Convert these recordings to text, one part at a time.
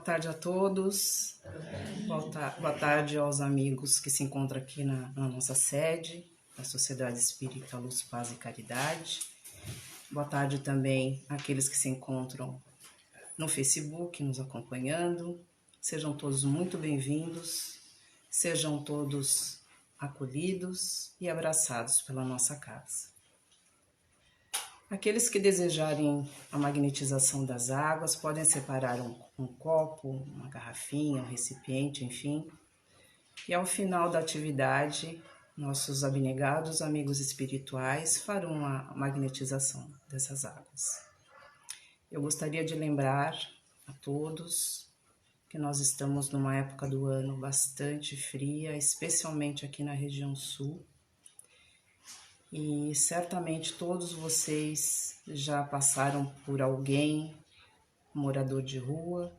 Boa tarde a todos, boa tarde aos amigos que se encontram aqui na nossa sede, da Sociedade Espírita Luz, Paz e Caridade. Boa tarde também àqueles que se encontram no Facebook, nos acompanhando. Sejam todos muito bem-vindos, sejam todos acolhidos e abraçados pela nossa casa. Aqueles que desejarem a magnetização das águas podem separar um copo, uma garrafinha, um recipiente, enfim. E ao final da atividade, nossos abnegados amigos espirituais farão a magnetização dessas águas. Eu gostaria de lembrar a todos que nós estamos numa época do ano bastante fria, especialmente aqui na região sul. E certamente todos vocês já passaram por alguém, morador de rua,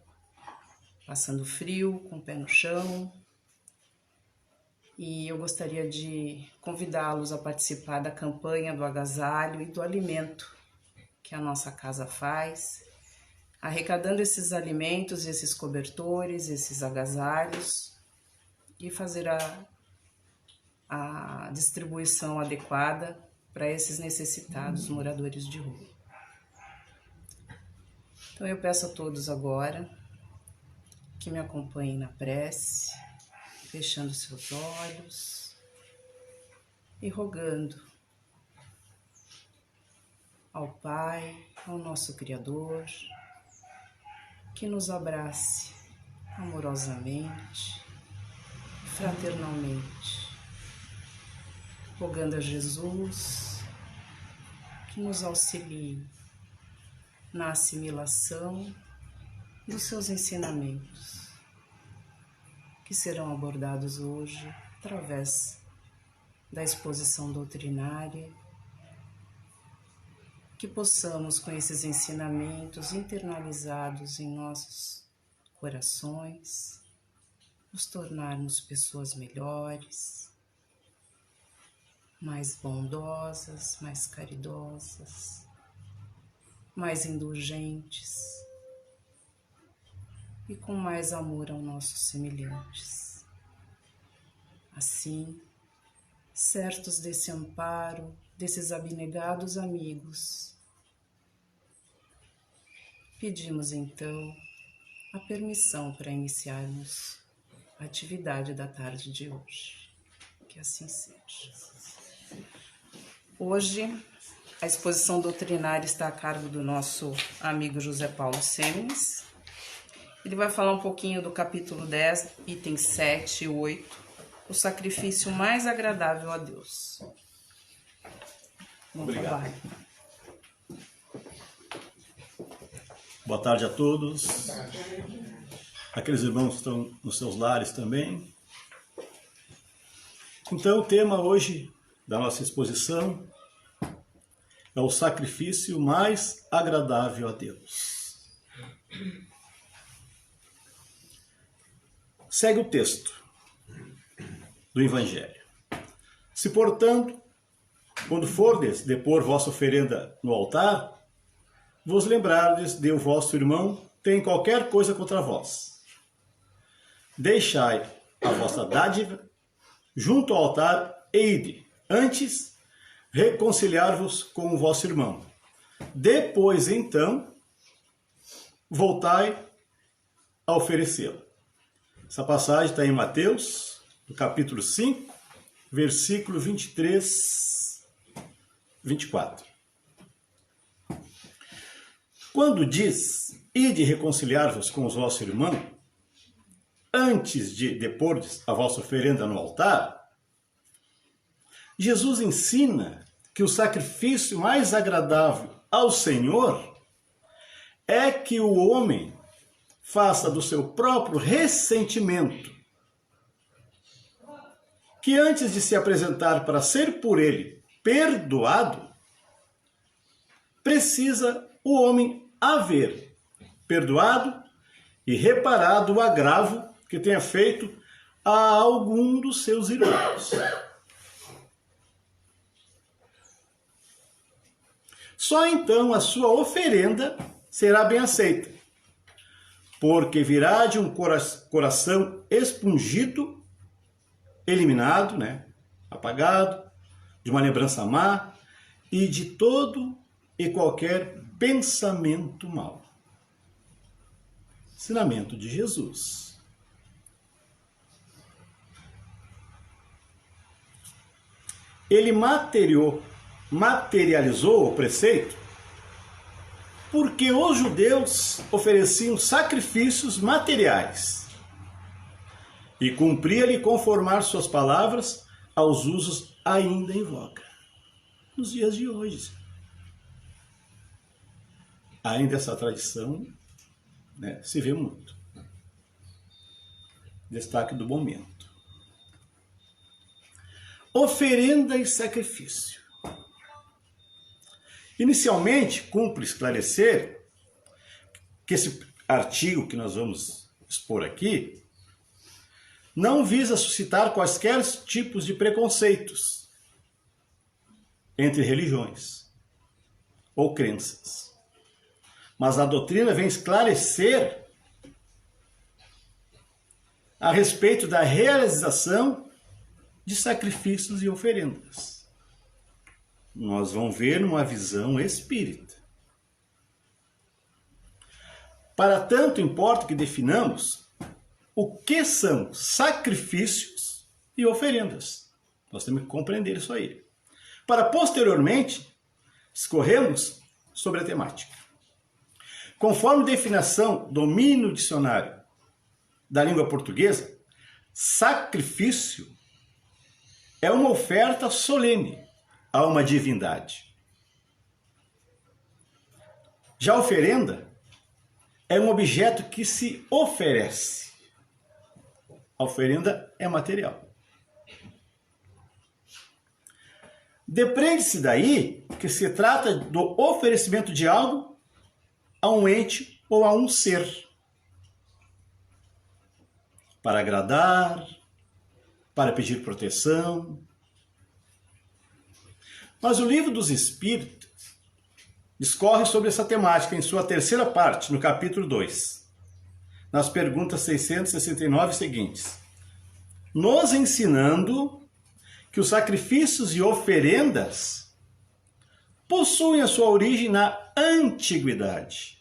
passando frio, com o pé no chão. E eu gostaria de convidá-los a participar da campanha do agasalho e do alimento que a nossa casa faz, arrecadando esses alimentos, esses cobertores, esses agasalhos e fazer a distribuição adequada para esses necessitados moradores de rua. Então eu peço a todos agora que me acompanhem na prece, fechando seus olhos e rogando ao Pai, ao nosso Criador, que nos abrace amorosamente, fraternalmente, rogando a Jesus que nos auxilie na assimilação dos seus ensinamentos, que serão abordados hoje através da exposição doutrinária, que possamos, com esses ensinamentos internalizados em nossos corações, nos tornarmos pessoas melhores, mais bondosas, mais caridosas, mais indulgentes e com mais amor aos nossos semelhantes. Assim, certos desse amparo, desses abnegados amigos, pedimos então a permissão para iniciarmos a atividade da tarde de hoje. Que assim seja. Hoje, a exposição doutrinária está a cargo do nosso amigo José Paulo Semens. Ele vai falar um pouquinho do capítulo 10, itens 7 e 8, o sacrifício mais agradável a Deus. Bom trabalho. Boa tarde a todos. Aqueles irmãos que estão nos seus lares também. Então, o tema hoje da nossa exposição é o sacrifício mais agradável a Deus. Segue o texto do Evangelho. Se, portanto, quando fordes depor vossa oferenda no altar, vos lembrardes de o vosso irmão tem qualquer coisa contra vós. Deixai a vossa dádiva junto ao altar e ide, antes, reconciliar-vos com o vosso irmão. Depois, então, voltai a oferecê-lo. Essa passagem está em Mateus, no capítulo 5, versículo 23, 24. Quando diz, ide reconciliar-vos com o vosso irmão, antes de depordes a vossa oferenda no altar, Jesus ensina que o sacrifício mais agradável ao Senhor é que o homem faça do seu próprio ressentimento, que antes de se apresentar para ser por ele perdoado, precisa o homem haver perdoado e reparado o agravo que tenha feito a algum dos seus irmãos. Só então a sua oferenda será bem aceita, porque virá de um coração expungido, eliminado, né? Apagado, de uma lembrança má e de todo e qualquer pensamento mau. Ensinamento de Jesus. Ele materializou o preceito porque os judeus ofereciam sacrifícios materiais e cumpria-lhe conformar suas palavras aos usos ainda em voga nos dias de hoje. Ainda essa tradição, né, se vê muito. Destaque do momento. Oferenda e sacrifício. Inicialmente, cumpre esclarecer que esse artigo que nós vamos expor aqui não visa suscitar quaisquer tipos de preconceitos entre religiões ou crenças. Mas a doutrina vem esclarecer a respeito da realização de sacrifícios e oferendas. Nós vamos ver numa visão espírita. Para tanto, importa que definamos o que são sacrifícios e oferendas. Nós temos que compreender isso aí. Para posteriormente, discorrermos sobre a temática. Conforme definição do mínimo dicionário da língua portuguesa, sacrifício é uma oferta solene a uma divindade. Já a oferenda é um objeto que se oferece. A oferenda é material. Depreende-se daí que se trata do oferecimento de algo a um ente ou a um ser, para agradar, para pedir proteção. Mas o Livro dos Espíritos discorre sobre essa temática em sua terceira parte, no capítulo 2, nas perguntas 669 seguintes, nos ensinando que os sacrifícios e oferendas possuem a sua origem na antiguidade.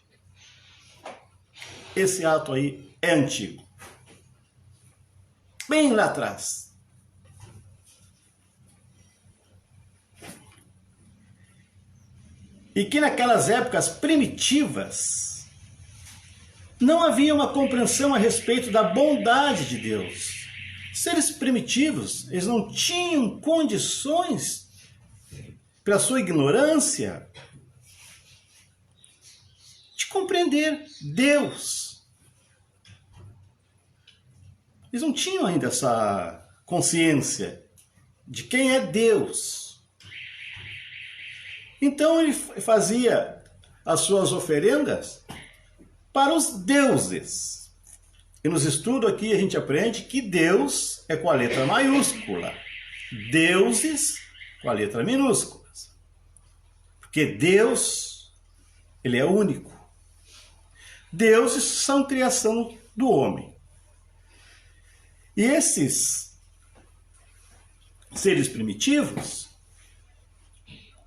Esse ato aí é antigo. Bem lá atrás. E que naquelas épocas primitivas não havia uma compreensão a respeito da bondade de Deus. Seres primitivos, eles não tinham condições, pela sua ignorância, de compreender Deus. Eles não tinham ainda essa consciência de quem é Deus. Então ele fazia as suas oferendas para os deuses. E nos estudos aqui a gente aprende que Deus é com a letra maiúscula. Deuses com a letra minúscula. Porque Deus, ele é único. Deuses são criação do homem. E esses seres primitivos,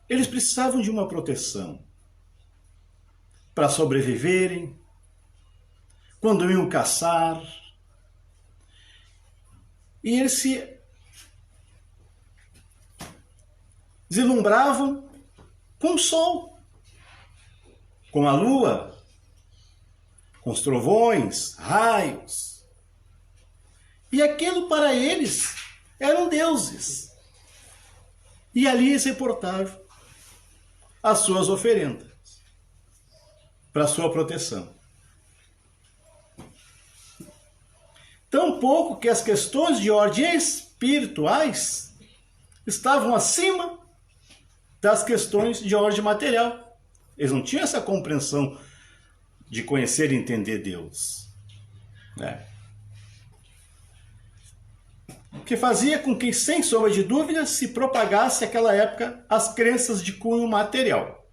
eles precisavam de uma proteção para sobreviverem, quando iam caçar. E eles se deslumbravam com o sol, com a lua, com os trovões, raios. E aquilo para eles eram deuses. E ali eles reportavam as suas oferendas para a sua proteção. Tão pouco que as questões de ordem espirituais estavam acima das questões de ordem material. Eles não tinham essa compreensão de conhecer e entender Deus, né? O que fazia com que, sem sombra de dúvida, se propagasse naquela época as crenças de cunho material.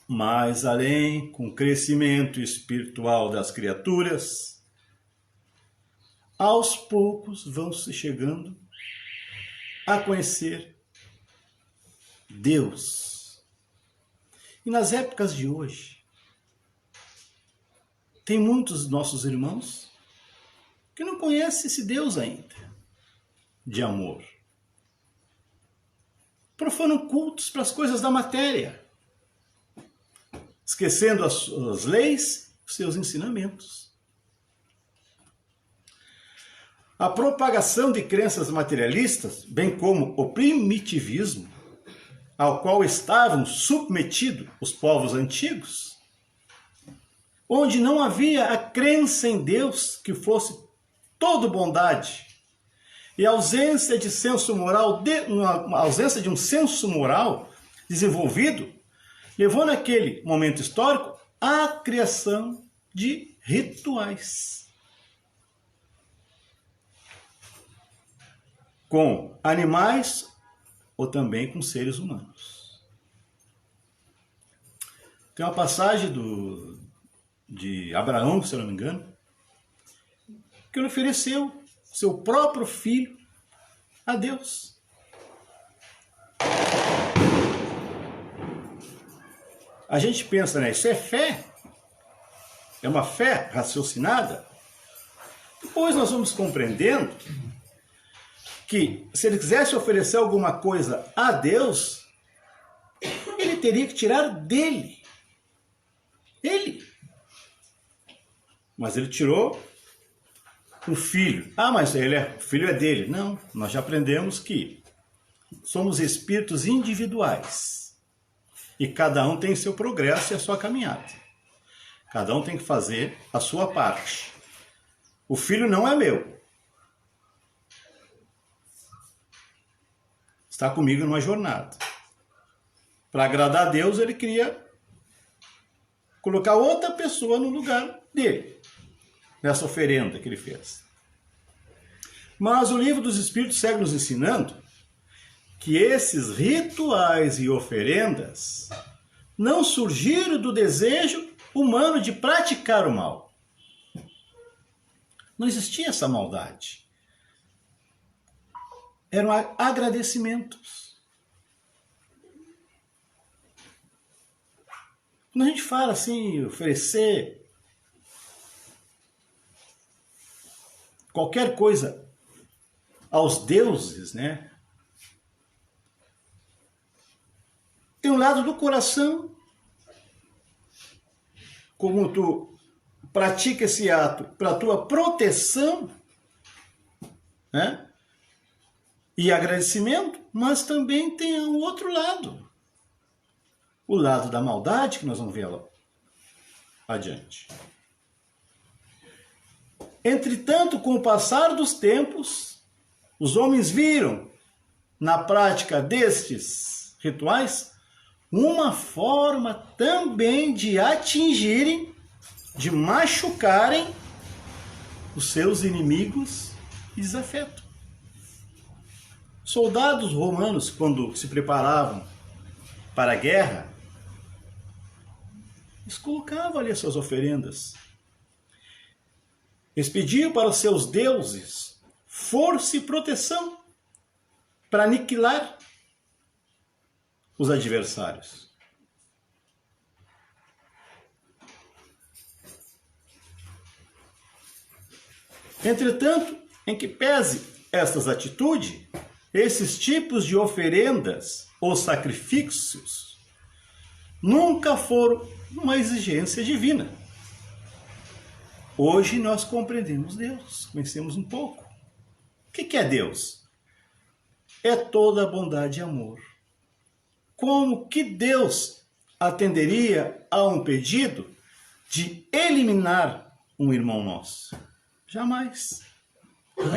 mais além, com o crescimento espiritual das criaturas, aos poucos vão se chegando a conhecer Deus. E nas épocas de hoje, tem muitos nossos irmãos que não conhecem esse Deus ainda, de amor. Profanam cultos para as coisas da matéria, esquecendo as leis, os seus ensinamentos. A propagação de crenças materialistas, bem como o primitivismo, ao qual estavam submetidos os povos antigos, onde não havia a crença em Deus que fosse toda bondade, e a ausência de senso moral, a ausência de um senso moral desenvolvido, levou naquele momento histórico à criação de rituais com animais ou também com seres humanos. Tem uma passagem de Abraão, se eu não me engano, que ele ofereceu seu próprio filho a Deus. A gente pensa, né? Isso é fé? É uma fé raciocinada? Depois nós vamos compreendendo que se ele quisesse oferecer alguma coisa a Deus, ele teria que tirar dele. Ele. Mas ele tirou o filho. Ah, mas o filho é dele. Não, nós já aprendemos que somos espíritos individuais. E cada um tem seu progresso e a sua caminhada. Cada um tem que fazer a sua parte. O filho não é meu. Está comigo numa jornada. Para agradar a Deus, ele queria colocar outra pessoa no lugar dele, nessa oferenda que ele fez. Mas o Livro dos Espíritos segue nos ensinando que esses rituais e oferendas não surgiram do desejo humano de praticar o mal. Não existia essa maldade. Eram agradecimentos. Quando a gente fala assim, oferecer qualquer coisa aos deuses, né? Tem um lado do coração, como tu pratica esse ato para a tua proteção, né? E agradecimento, mas também tem o outro lado. O lado da maldade, que nós vamos ver lá adiante. Entretanto, com o passar dos tempos, os homens viram na prática destes rituais uma forma também de atingirem, de machucarem os seus inimigos e desafeto. Soldados romanos, quando se preparavam para a guerra, eles colocavam ali as suas oferendas. Eles pediam para os seus deuses força e proteção para aniquilar os adversários. Entretanto, em que pese estas atitudes, esses tipos de oferendas ou sacrifícios nunca foram uma exigência divina. Hoje nós compreendemos Deus, conhecemos um pouco. O que é Deus? É toda a bondade e amor. Como que Deus atenderia a um pedido de eliminar um irmão nosso? Jamais.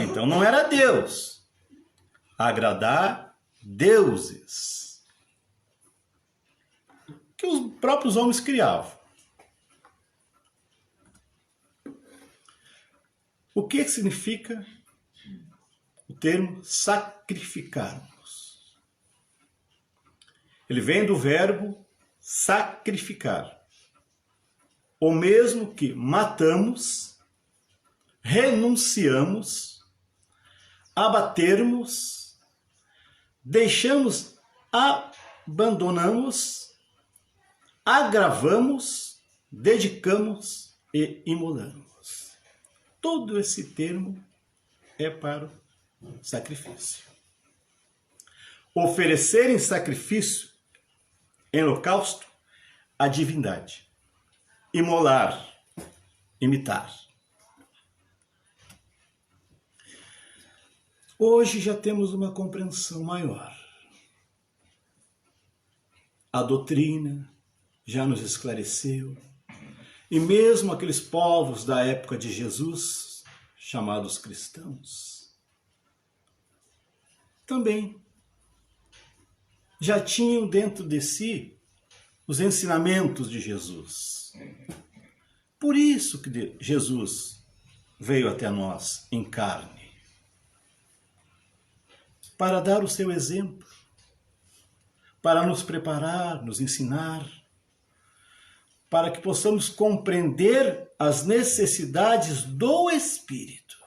Então não era Deus. Agradar deuses que os próprios homens criavam. O que significa o termo sacrificarmos? Ele vem do verbo sacrificar, o mesmo que matamos, renunciamos, abatermos, deixamos, abandonamos, agravamos, dedicamos e imolamos. Todo esse termo é para o sacrifício. Oferecer em sacrifício, em holocausto, a divindade. Imolar, imitar. Hoje já temos uma compreensão maior. A doutrina já nos esclareceu. E mesmo aqueles povos da época de Jesus, chamados cristãos, também já tinham dentro de si os ensinamentos de Jesus. Por isso que Jesus veio até nós em carne, para dar o seu exemplo, para nos preparar, nos ensinar, para que possamos compreender as necessidades do Espírito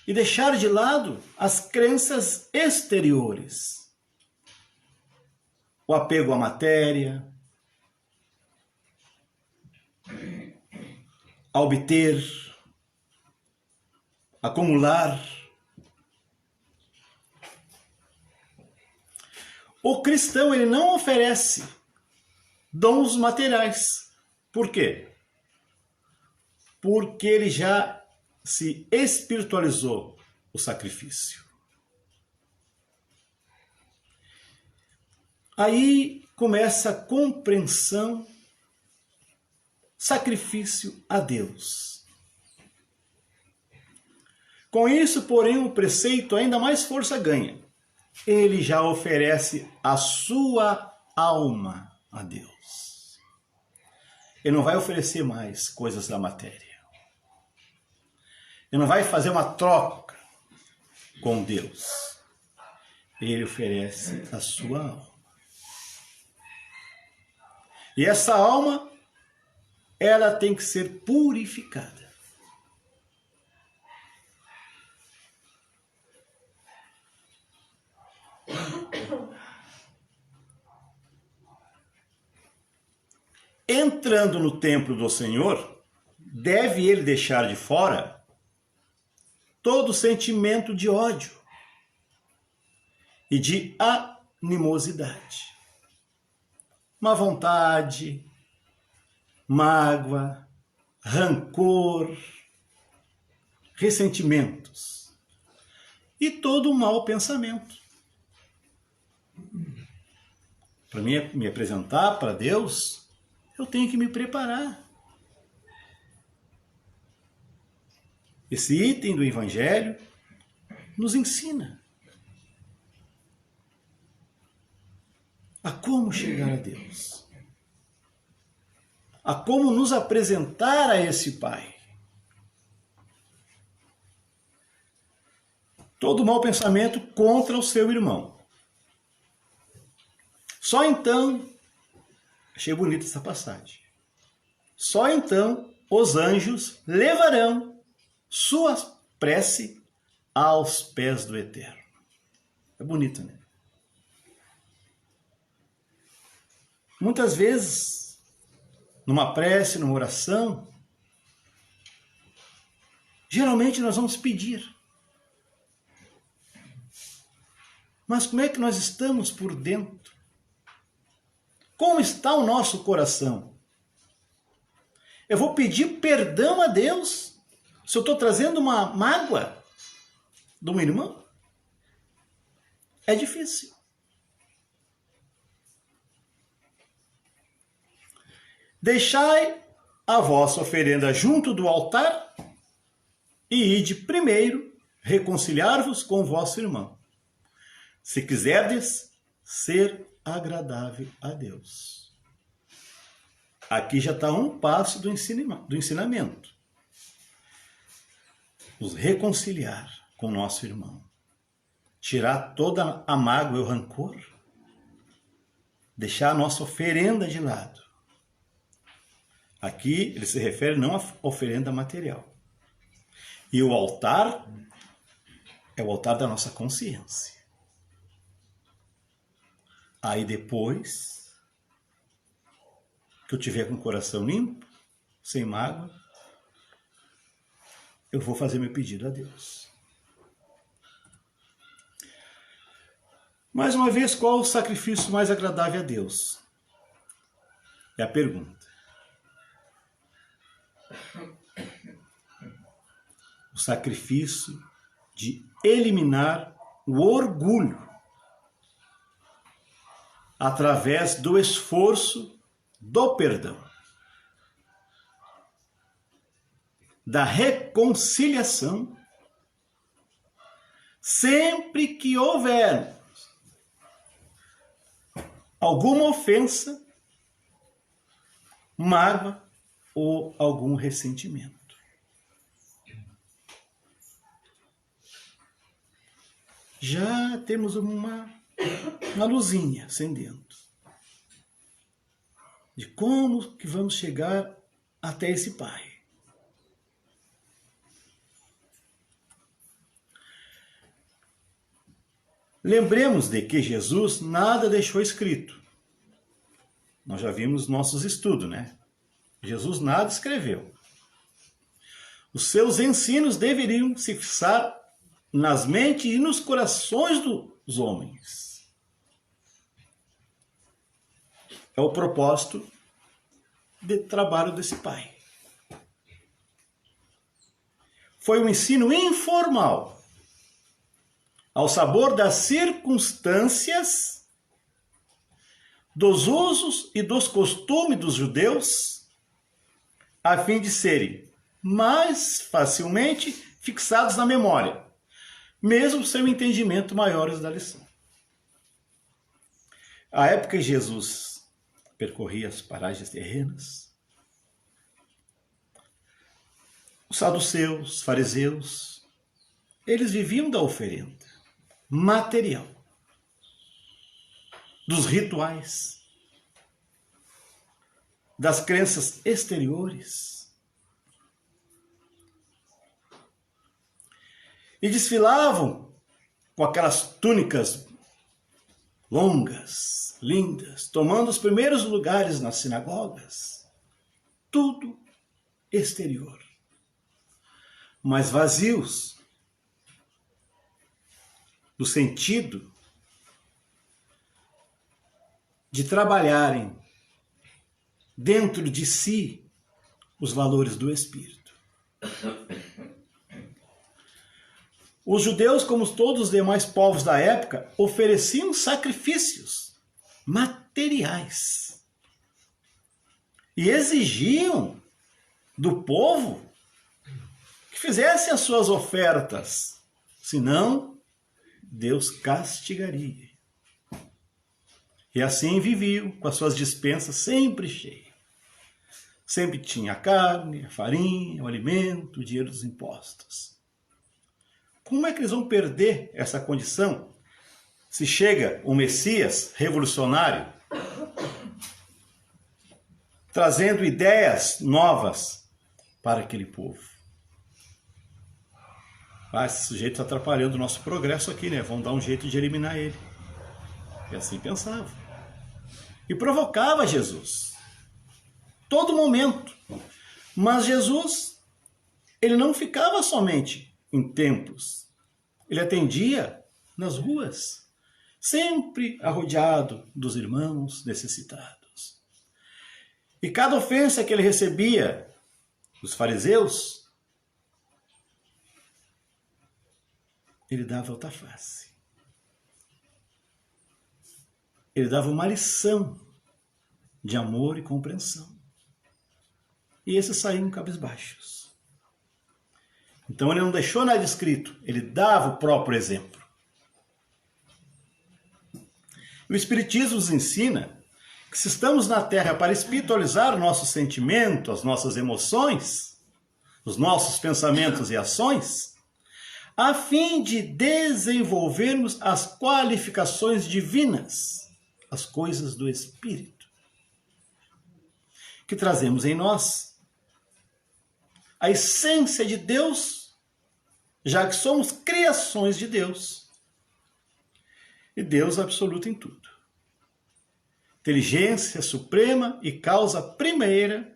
e deixar de lado as crenças exteriores, o apego à matéria, a obter, acumular. O cristão, ele não oferece dons materiais. Por quê? Porque ele já se espiritualizou o sacrifício. Aí começa a compreensão, sacrifício a Deus. Com isso, porém, o preceito ainda mais força ganha. Ele já oferece a sua alma a Deus. Ele não vai oferecer mais coisas da matéria. Ele não vai fazer uma troca com Deus. Ele oferece a sua alma. E essa alma, ela tem que ser purificada. Entrando no templo do Senhor, deve ele deixar de fora todo sentimento de ódio e de animosidade, má vontade, mágoa, rancor, ressentimentos e todo o mau pensamento. Para me apresentar para Deus, eu tenho que me preparar. Esse item do Evangelho nos ensina a como chegar a Deus, a como nos apresentar a esse Pai. Todo mau pensamento contra o seu irmão. Só então, achei bonita essa passagem, só então os anjos levarão sua prece aos pés do Eterno. É bonito, né? Muitas vezes, numa prece, numa oração, geralmente nós vamos pedir. Mas como é que nós estamos por dentro? Como está o nosso coração? Eu vou pedir perdão a Deus se eu estou trazendo uma mágoa de um irmão? É difícil. Deixai a vossa oferenda junto do altar e ide primeiro reconciliar-vos com o vosso irmão, se quiserdes ser agradável a Deus. Aqui já está um passo do ensinamento. Nos reconciliar com o nosso irmão. Tirar toda a mágoa e o rancor deixar a nossa oferenda de lado. Aqui ele se refere não à oferenda material. E o altar é o altar da nossa consciência. Aí depois que eu tiver com o coração limpo, sem mágoa, eu vou fazer meu pedido a Deus. Mais uma vez, qual o sacrifício mais agradável a Deus? É a pergunta. O sacrifício de eliminar o orgulho através do esforço do perdão, da reconciliação, sempre que houver alguma ofensa, mágoa ou algum ressentimento. Já temos uma luzinha acendendo de como que vamos chegar até esse Pai. Lembremos de que Jesus nada deixou escrito. Nós já vimos nossos estudos, né? Jesus nada escreveu. Os seus ensinos deveriam se fixar nas mentes e nos corações dos homens. É o propósito de trabalho desse Pai. Foi um ensino informal, ao sabor das circunstâncias, dos usos e dos costumes dos judeus, a fim de serem mais facilmente fixados na memória, mesmo sem o entendimento maiores da lição. A época em que Jesus percorria as paragens terrenas, os saduceus, os fariseus, eles viviam da oferenda material, dos rituais, das crenças exteriores. E desfilavam com aquelas túnicas longas, lindas, tomando os primeiros lugares nas sinagogas. Tudo exterior, mas vazios do sentido de trabalharem dentro de si os valores do Espírito. Os judeus, como todos os demais povos da época, ofereciam sacrifícios materiais e exigiam do povo que fizesse as suas ofertas, senão Deus castigaria. E assim viviam com as suas despensas sempre cheias. Sempre tinha a carne, a farinha, o alimento, o dinheiro dos impostos. Como é que eles vão perder essa condição se chega um Messias revolucionário trazendo ideias novas para aquele povo? Esse sujeito está atrapalhando o nosso progresso aqui, né? Vamos dar um jeito de eliminar ele. E assim pensava. E provocava Jesus. Todo momento. Mas Jesus, ele não ficava somente em templos. Ele atendia nas ruas, sempre arrodeado dos irmãos necessitados. E cada ofensa que ele recebia dos fariseus, ele dava outra face. Ele dava uma lição de amor e compreensão. E esses saíam cabisbaixos. Então ele não deixou nada escrito, ele dava o próprio exemplo. O Espiritismo nos ensina que se estamos na Terra para espiritualizar o nosso sentimento, as nossas emoções, os nossos pensamentos e ações, a fim de desenvolvermos as qualificações divinas as coisas do Espírito, que trazemos em nós a essência de Deus, já que somos criações de Deus. E Deus absoluto em tudo. Inteligência suprema e causa primeira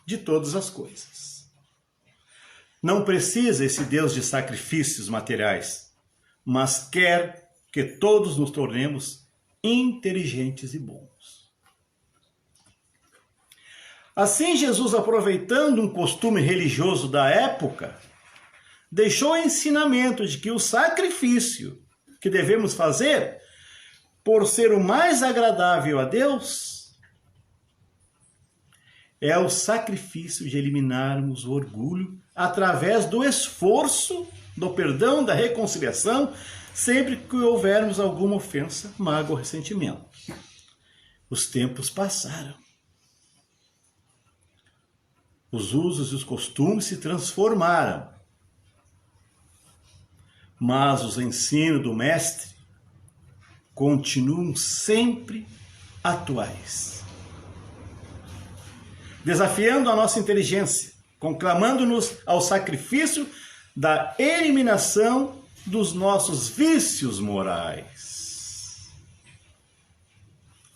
de todas as coisas. Não precisa esse Deus de sacrifícios materiais, mas quer que todos nos tornemos inteligentes e bons. Assim, Jesus, aproveitando um costume religioso da época, deixou o ensinamento de que o sacrifício que devemos fazer, por ser o mais agradável a Deus, é o sacrifício de eliminarmos o orgulho através do esforço, do perdão, da reconciliação, sempre que houvermos alguma ofensa, mágoa ou ressentimento. Os tempos passaram. Os usos e os costumes se transformaram. Mas os ensinos do Mestre continuam sempre atuais. Desafiando a nossa inteligência, conclamando-nos ao sacrifício da eliminação dos nossos vícios morais,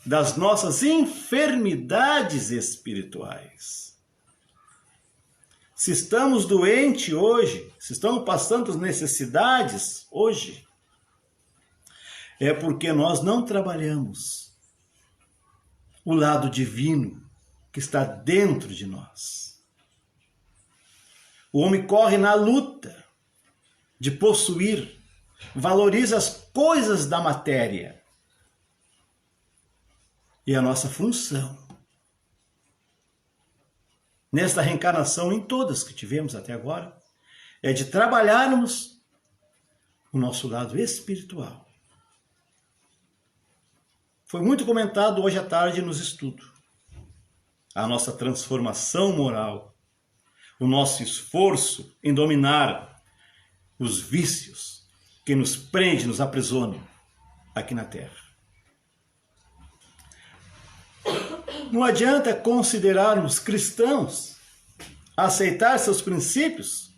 das nossas enfermidades espirituais. Se estamos doentes hoje, se estamos passando necessidades hoje, é porque nós não trabalhamos o lado divino que está dentro de nós. O homem corre na luta de possuir, valoriza as coisas da matéria. E a nossa função, nesta reencarnação, em todas que tivemos até agora, é de trabalharmos o nosso lado espiritual. Foi muito comentado hoje à tarde nos estudos. A nossa transformação moral, o nosso esforço em dominar os vícios que nos prendem, nos aprisionam aqui na Terra. Não adianta considerarmos cristãos, aceitar seus princípios,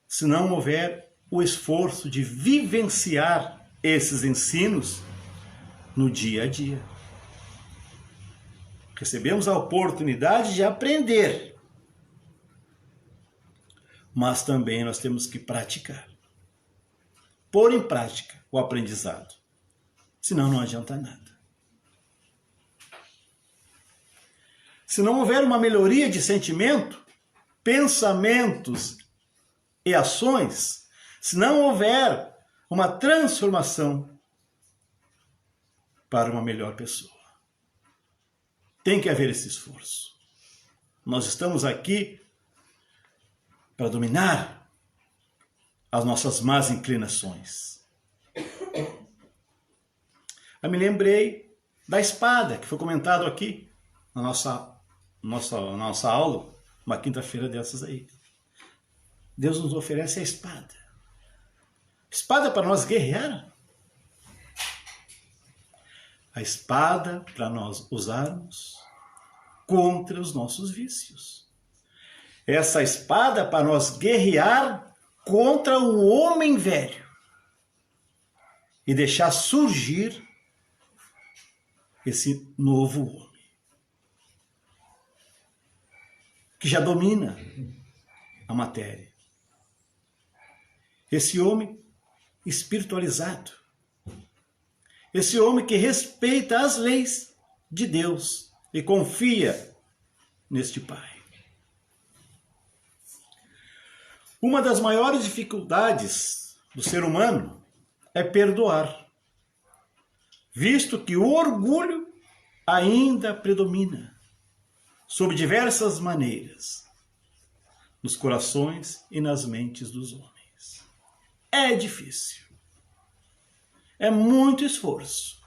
se não houver o esforço de vivenciar esses ensinos no dia a dia. Recebemos a oportunidade de aprender, mas também nós temos que praticar. Pôr em prática o aprendizado. Senão não adianta nada. Se não houver uma melhoria de sentimento, pensamentos e ações, se não houver uma transformação para uma melhor pessoa, tem que haver esse esforço. Nós estamos aqui para dominar as nossas más inclinações. Eu me lembrei da espada, que foi comentado aqui na nossa aula, uma quinta-feira dessas aí. Deus nos oferece a espada. Espada para nós guerrear. A espada para nós usarmos contra os nossos vícios. Essa espada para nós guerrear contra o homem velho e deixar surgir esse novo homem que já domina a matéria. Esse homem espiritualizado. Esse homem que respeita as leis de Deus e confia neste Pai. Uma das maiores dificuldades do ser humano é perdoar, visto que o orgulho ainda predomina, sob diversas maneiras, nos corações e nas mentes dos homens. É difícil. É muito esforço.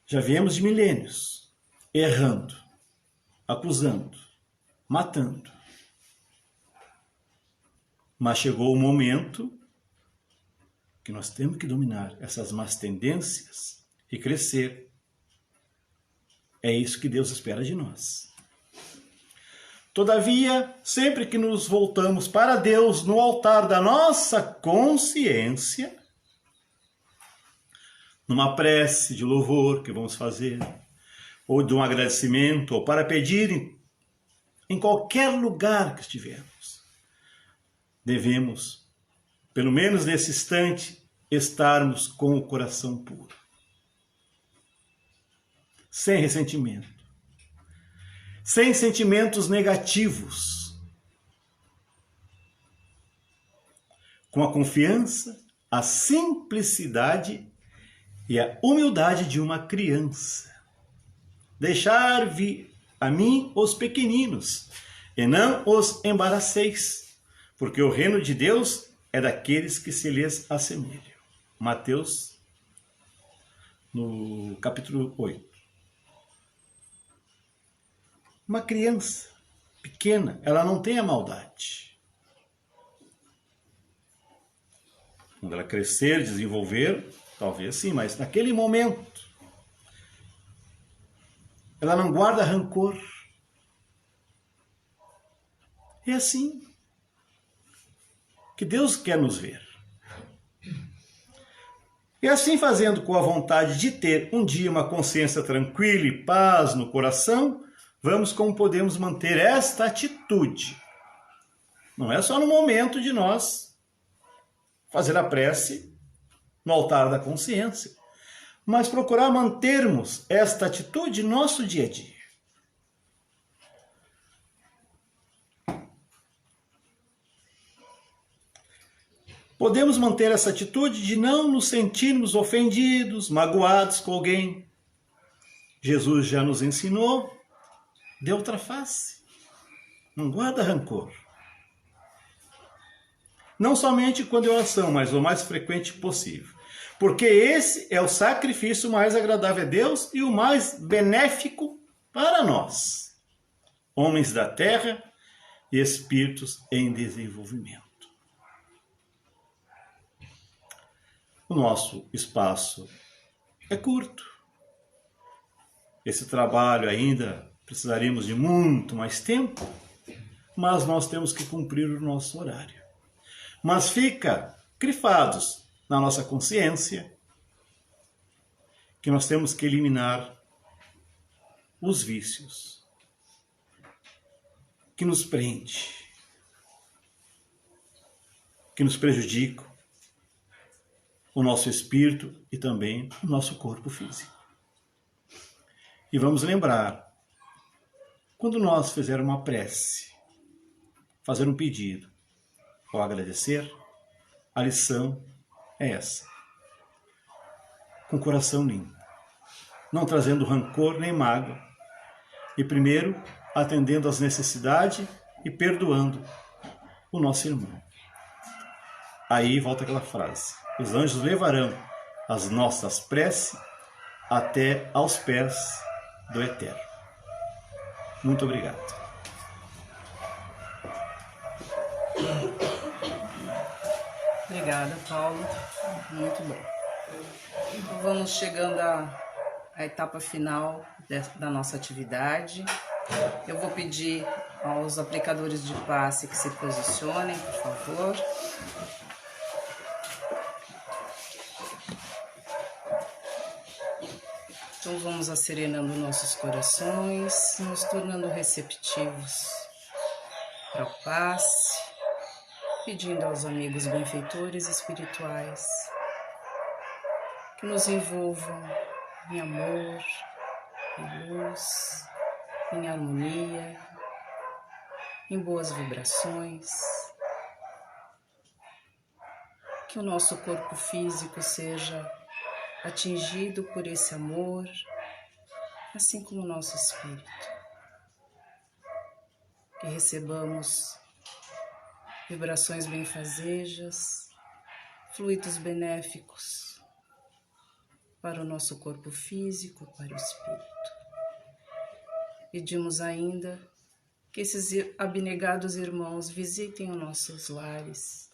Já viemos de milênios errando, acusando, matando. Mas chegou o momento que nós temos que dominar essas más tendências e crescer. É isso que Deus espera de nós. Todavia, sempre que nos voltamos para Deus no altar da nossa consciência, numa prece de louvor que vamos fazer, ou de um agradecimento, ou para pedir em qualquer lugar que estivermos, devemos, pelo menos nesse instante, estarmos com o coração puro, sem ressentimento, sem sentimentos negativos, com a confiança, a simplicidade e a humildade de uma criança. Deixar vir a mim os pequeninos, e não os embaraceis, porque o reino de Deus é daqueles que se lhes assemelham. Mateus, no capítulo 8. Uma criança pequena, ela não tem a maldade. Quando ela crescer, desenvolver, talvez sim, mas naquele momento, ela não guarda rancor. É assim que Deus quer nos ver. E assim fazendo com a vontade de ter um dia uma consciência tranquila e paz no coração, vamos como podemos manter esta atitude. Não é só no momento de nós fazer a prece no altar da consciência, mas procurar mantermos esta atitude no nosso dia a dia. Podemos manter essa atitude de não nos sentirmos ofendidos, magoados com alguém. Jesus já nos ensinou, dê outra face. Não guarda rancor. Não somente quando é oração, mas o mais frequente possível. Porque esse é o sacrifício mais agradável a Deus e o mais benéfico para nós, homens da terra e espíritos em desenvolvimento. O nosso espaço é curto. Esse trabalho ainda precisaríamos de muito mais tempo, mas nós temos que cumprir o nosso horário. Mas fica grifados na nossa consciência que nós temos que eliminar os vícios que nos prende, que nos prejudicam o nosso espírito e também o nosso corpo físico. E vamos lembrar, quando nós fizermos uma prece, fazer um pedido ou agradecer, a lição é essa. Com o coração limpo, não trazendo rancor nem mágoa, e primeiro atendendo às necessidades e perdoando o nosso irmão. Aí volta aquela frase: os anjos levarão as nossas preces até aos pés do Eterno. Muito obrigado. Obrigada, Paulo. Muito bom. Então, vamos chegando à etapa final da nossa atividade. Eu vou pedir aos aplicadores de passe que se posicionem, por favor. Então vamos acerenando nossos corações, nos tornando receptivos para o passe, pedindo aos amigos benfeitores espirituais que nos envolvam em amor, em luz, em harmonia, em boas vibrações, que o nosso corpo físico seja atingido por esse amor, assim como o nosso espírito. Que recebamos vibrações benfazejas, fluidos benéficos para o nosso corpo físico, para o espírito. Pedimos ainda que esses abnegados irmãos visitem os nossos lares,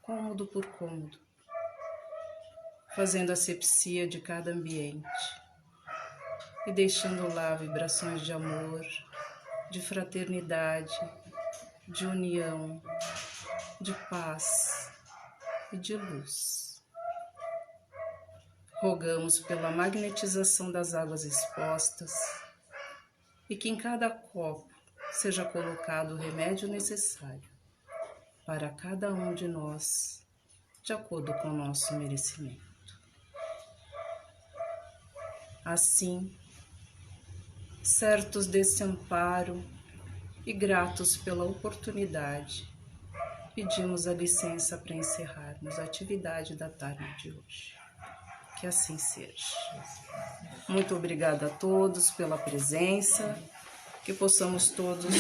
cômodo por cômodo, fazendo asepsia de cada ambiente e deixando lá vibrações de amor, de fraternidade, de união, de paz e de luz. Rogamos pela magnetização das águas expostas e que em cada copo seja colocado o remédio necessário para cada um de nós, de acordo com o nosso merecimento. Assim, certos desse amparo e gratos pela oportunidade, pedimos a licença para encerrarmos a atividade da tarde de hoje. Que assim seja. Muito obrigada a todos pela presença, que possamos todos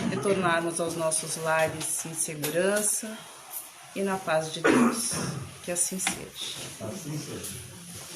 retornarmos aos nossos lares em segurança e na paz de Deus. Que assim seja. Assim seja.